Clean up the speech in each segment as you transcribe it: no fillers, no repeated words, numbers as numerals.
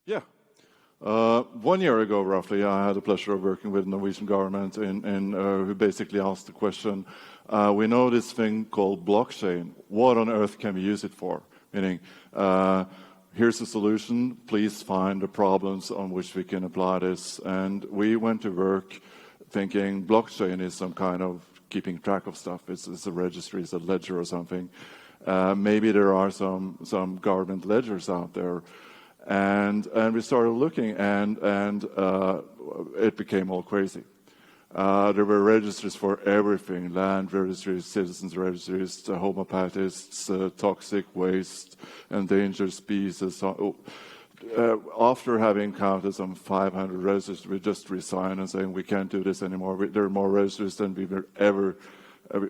Yeah. 1 year ago, roughly, I had the pleasure of working with the Norwegian government who basically asked the question, we know this thing called blockchain. What on earth can we use it for? Meaning, here's the solution. Please find the problems on which we can apply this. And we went to work thinking blockchain is some kind of keeping track of stuff. It's a registry, it's a ledger or something. Maybe there are some government ledgers out there. And we started looking, and it became all crazy. There were registries for everything: land registries, citizens registries, homeopathists, toxic waste, endangered species. After having counted some 500 registries, we just resigned and saying we can't do this anymore. There are more registries than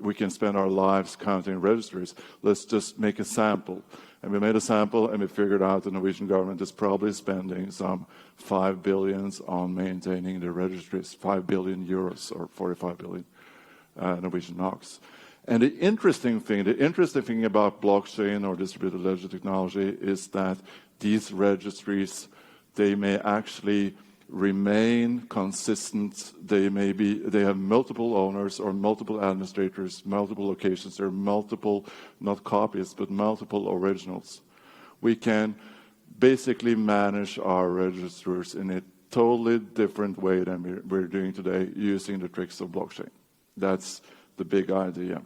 we can spend our lives counting registries. Let's just make a sample. And we made a sample, and we figured out the Norwegian government is probably spending some 5 billion on maintaining the registries, 5 billion euros or 45 billion Norwegian NOK. And the interesting thing about blockchain or distributed ledger technology is that these registries, they may actually remain consistent. They have multiple owners or multiple administrators, multiple locations. There are multiple, not copies, but multiple originals. We can basically manage our registers in a totally different way than we're doing today, using the tricks of blockchain. That's the big idea.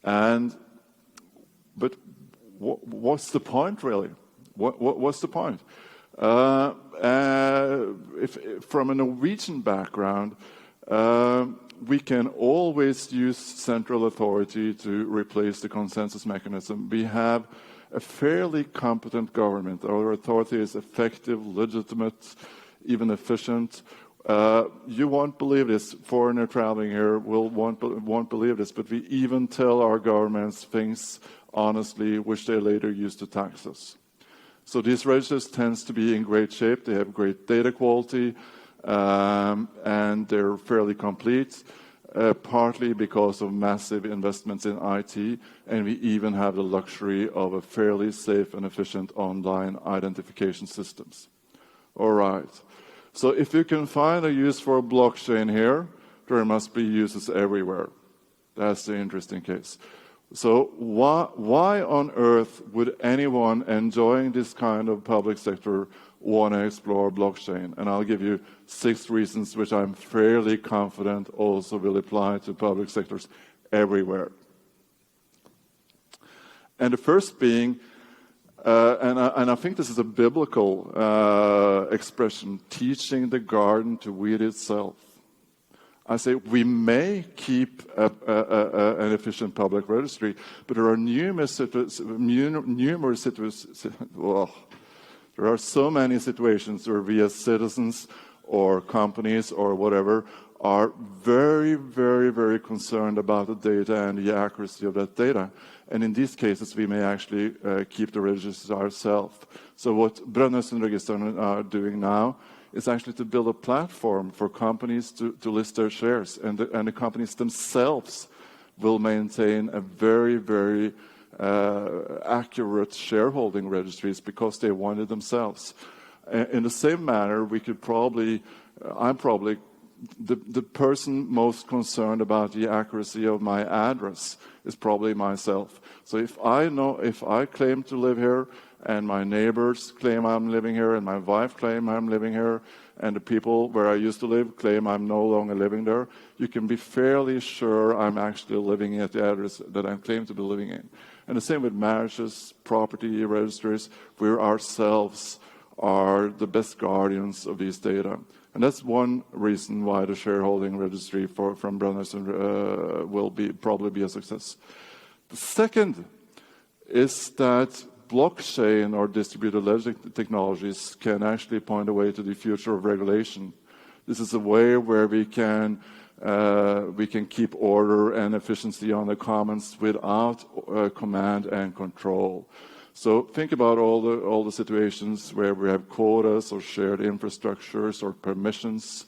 But what's the point, really? What's the point? From a Norwegian background, we can always use central authority to replace the consensus mechanism. We have a fairly competent government. Our authority is effective, legitimate, even efficient. You won't believe this. Foreigner traveling here won't believe this, but we even tell our governments things honestly, which they later use to tax us. So these registers tend to be in great shape. They have great data quality, and they're fairly complete, partly because of massive investments in IT, and we even have the luxury of a fairly safe and efficient online identification systems. All right. So if you can find a use for blockchain here, there must be uses everywhere. That's the interesting case. So why on earth would anyone enjoying this kind of public sector want to explore blockchain? And I'll give you 6 reasons which I'm fairly confident also will apply to public sectors everywhere. And the first being, and I think this is a biblical expression, teaching the garden to weed itself. I say we may keep an efficient public registry, but there are there are so many situations where we as citizens or companies or whatever are very, very, very concerned about the data and the accuracy of that data. And in these cases, we may actually keep the registers ourselves. So what Brønnøysundregistrene are doing now is actually to build a platform for companies to list their shares. And the companies themselves will maintain a very, very accurate shareholding registries because they want it themselves. In the same manner, we could I'm probably the person most concerned about the accuracy of my address is probably myself. So if I claim to live here, and my neighbors claim I'm living here, and my wife claim I'm living here, and the people where I used to live claim I'm no longer living there, you can be fairly sure I'm actually living at the address that I claim to be living in. And the same with marriages, property registers, we ourselves are the best guardians of these data. And that's one reason why the shareholding registry from Brønnøysund will probably be a success. The second is that blockchain or distributed ledger technologies can actually point the way to the future of regulation. This is a way where we can keep order and efficiency on the commons without command and control. So think about all the situations where we have quotas or shared infrastructures or permissions,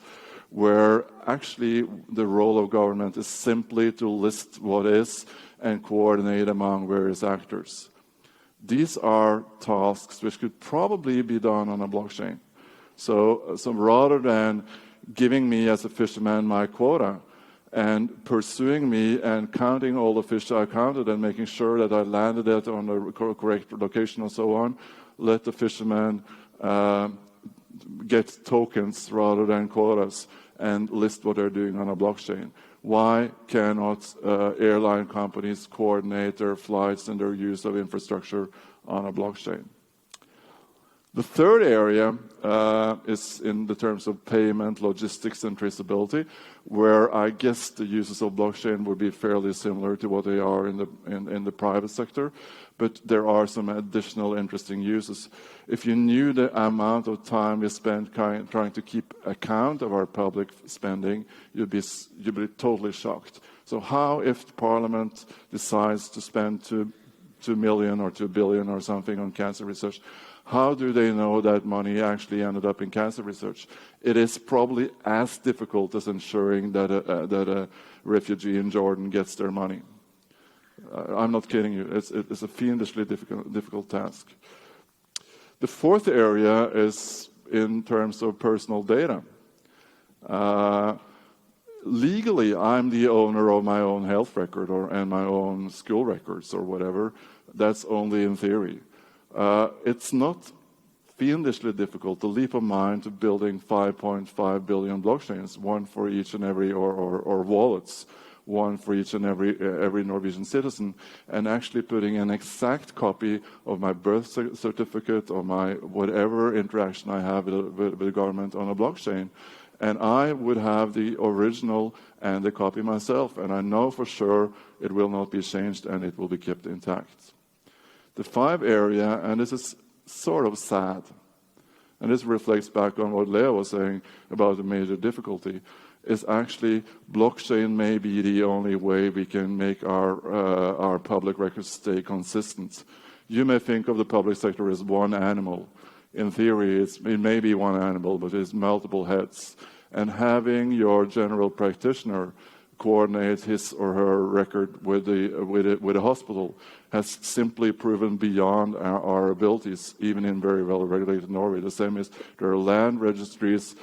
where actually the role of government is simply to list what is and coordinate among various actors. These are tasks which could probably be done on a blockchain. So rather than giving me as a fisherman my quota and pursuing me and counting all the fish I counted and making sure that I landed it on the correct location and so on, let the fisherman get tokens rather than quotas and list what they're doing on a blockchain. Why cannot airline companies coordinate their flights and their use of infrastructure on a blockchain? The third area is in the terms of payment, logistics, and traceability, where I guess the uses of blockchain would be fairly similar to what they are in the private sector, but there are some additional interesting uses. If you knew the amount of time we spend trying to keep account of our public spending, you'd be totally shocked. So how if Parliament decides to spend 2 million or 2 billion or something on cancer research? How do they know that money actually ended up in cancer research? It is probably as difficult as ensuring that a refugee in Jordan gets their money. I'm not kidding you. It's a fiendishly difficult task. The fourth area is in terms of personal data. Legally, I'm the owner of my own health record and my own school records or whatever. That's only in theory. It's not fiendishly difficult, the leap of mind to building 5.5 billion blockchains, one for each and every, or wallets, one for each and every Norwegian citizen, and actually putting an exact copy of my birth certificate or my whatever interaction I have with the government on a blockchain. And I would have the original and the copy myself, and I know for sure it will not be changed and it will be kept intact. The five area, and this is sort of sad, and this reflects back on what Leo was saying about the major difficulty, is actually blockchain may be the only way we can make our public records stay consistent. You may think of the public sector as one animal. In theory, it may be one animal, but it's multiple heads. And having your general practitioner coordinate his or her record with a hospital has simply proven beyond our abilities, even in very well-regulated Norway. The same is there are land registries,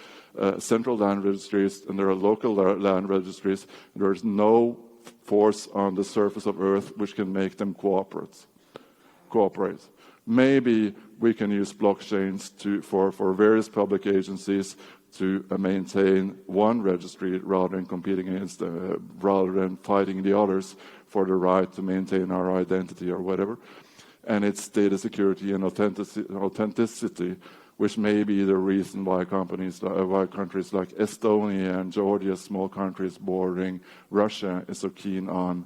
central land registries, and there are local land registries. There is no force on the surface of Earth which can make them cooperate. Maybe we can use blockchains for various public agencies to maintain one registry rather than competing against, rather than fighting the others for the right to maintain our identity or whatever. And it's data security and authenticity, which may be the reason why countries like Estonia and Georgia, small countries bordering Russia, is so keen on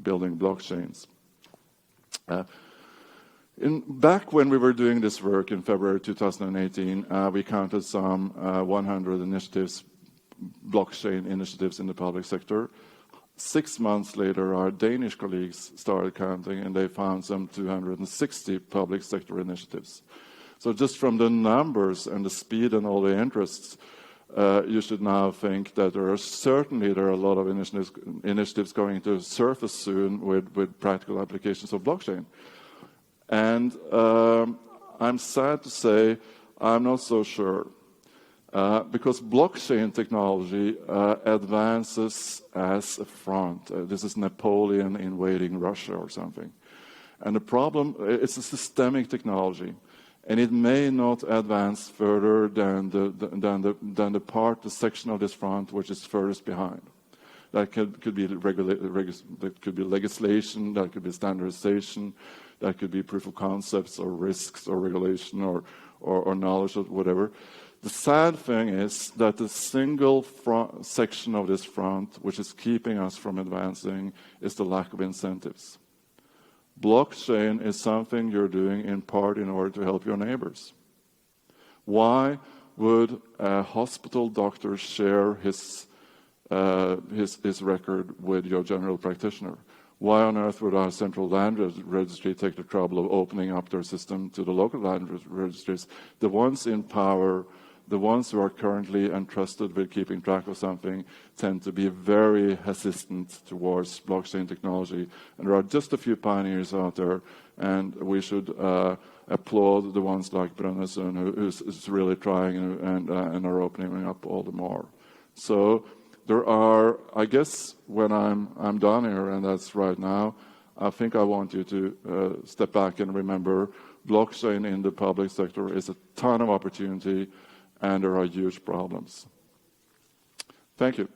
building blockchains. Back when we were doing this work in February 2018, we counted some 100 initiatives, blockchain initiatives in the public sector. 6 months later, our Danish colleagues started counting, and they found some 260 public sector initiatives. So just from the numbers and the speed and all the interests, you should now think that there are a lot of initiatives going to surface soon with practical applications of blockchain. And I'm sad to say I'm not so sure, because blockchain technology advances as a front. This is Napoleon invading Russia or something. And the problem, it's a systemic technology, and it may not advance further than the section of this front which is furthest behind. That could be legislation, that could be standardization, that could be proof of concepts or risks or regulation or knowledge or whatever. The sad thing is that the single section of this front which is keeping us from advancing is the lack of incentives. Blockchain is something you're doing in part in order to help your neighbors. Why would a hospital doctor share his record with your general practitioner? Why on earth would our central land registry take the trouble of opening up their system to the local land registries, the ones in power the ones who are currently entrusted with keeping track of something tend to be very hesitant towards blockchain technology. And there are just a few pioneers out there, and we should applaud the ones like Brønnøysund, who's really trying and are opening up all the more. So there are, I guess, when I'm done here, and that's right now, I think I want you to step back and remember blockchain in the public sector is a ton of opportunity, and there are huge problems. Thank you.